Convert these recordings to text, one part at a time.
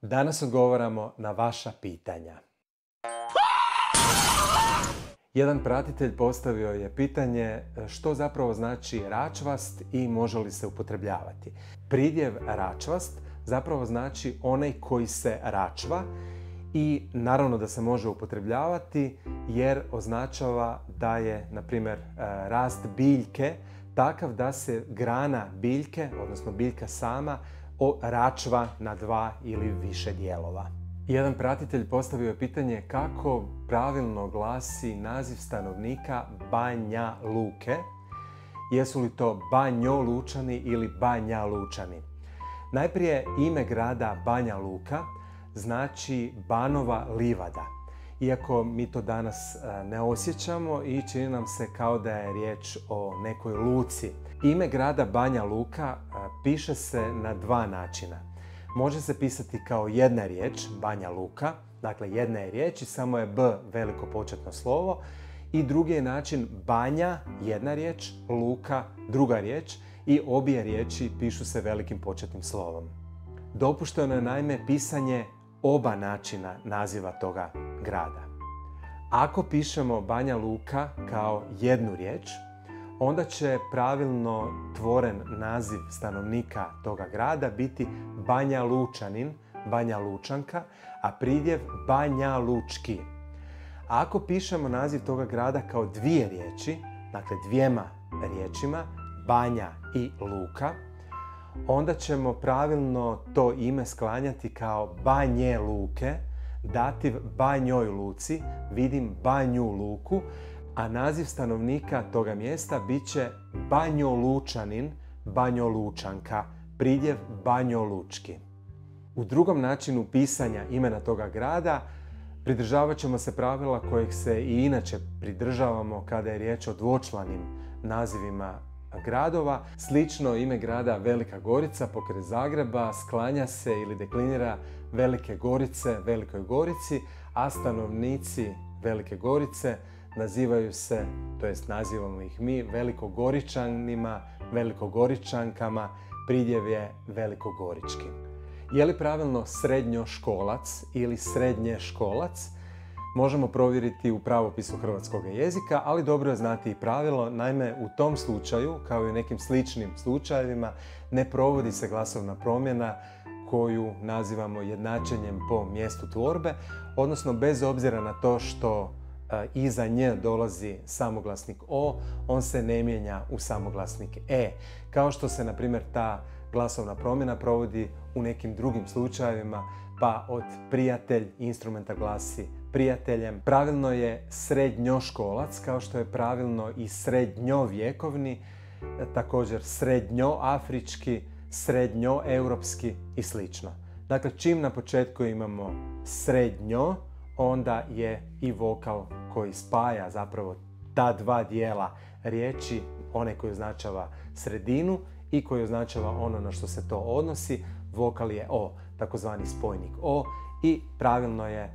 Danas odgovaramo na vaša pitanja. Jedan pratitelj postavio je pitanje što zapravo znači račvast i može li se upotrebljavati. Pridjev račvast zapravo znači onaj koji se račva i naravno da se može upotrebljavati jer označava da je, na primjer, rast biljke takav da se grana biljke, odnosno biljka sama, račva na dva ili više dijelova. Jedan pratitelj postavio je pitanje kako pravilno glasi naziv stanovnika Banja Luke. Jesu li to Banjolučani ili Banja Lučani? Najprije ime grada Banja Luka znači Banova livada. Iako mi to danas ne osjećamo i čini nam se kao da je riječ o nekoj luci. Ime grada Banja Luka piše se na dva načina. Može se pisati kao jedna riječ, Banja Luka, dakle jedna je riječ i samo je B veliko početno slovo. I drugi je način Banja, jedna riječ, Luka, druga riječ i obje riječi pišu se velikim početnim slovom. Dopušteno je naime pisanje oba načina naziva toga grada. Ako pišemo Banja Luka kao jednu riječ, onda će pravilno tvoren naziv stanovnika toga grada biti Banja Lučanin, Banja Lučanka, a pridjev Banja Lučki. Ako pišemo naziv toga grada kao dvije riječi, dakle dvijema riječima, Banja i Luka, onda ćemo pravilno to ime sklanjati kao Banje Luke, dativ Banjoj Luci, vidim Banju Luku, a naziv stanovnika toga mjesta bit će Banjolučanin, Banjolučanka, pridjev Banjolučki. U drugom načinu pisanja imena toga grada pridržavat ćemo se pravila kojih se i inače pridržavamo kada je riječ o dvočlanim nazivima gradova. Slično ime grada Velika Gorica pokraj Zagreba sklanja se ili deklinira Velike Gorice, Velikoj Gorici, a stanovnici Velike Gorice nazivaju se, to jest nazivamo ih mi, Velikogoričanima, Velikogoričankama, pridjev je Velikogorički. Je li pravilno srednjoškolac ili srednješkolac? Možemo provjeriti u pravopisu hrvatskog jezika, ali dobro je znati i pravilo. Naime, u tom slučaju, kao i u nekim sličnim slučajevima, ne provodi se glasovna promjena koju nazivamo jednačenjem po mjestu tvorbe, odnosno bez obzira na to što iza nj dolazi samoglasnik O, on se ne mijenja u samoglasnik E. Kao što se, na primjer, ta glasovna promjena provodi u nekim drugim slučajevima, pa od prijatelj instrumenta glasi prijateljem. Pravilno je srednjoškolac, kao što je pravilno i srednjovjekovni, također srednjoafrički, srednjoeuropski i sl. Dakle, čim na početku imamo srednjo, onda je i vokal koji spaja zapravo ta dva dijela riječi, onaj koji označava sredinu i koji označava ono na što se to odnosi, vokal je O, takozvani spojnik O, i pravilno je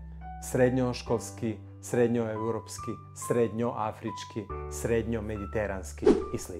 srednjoškolski, srednjoeuropski, srednjoafrički, srednjomediteranski i sl.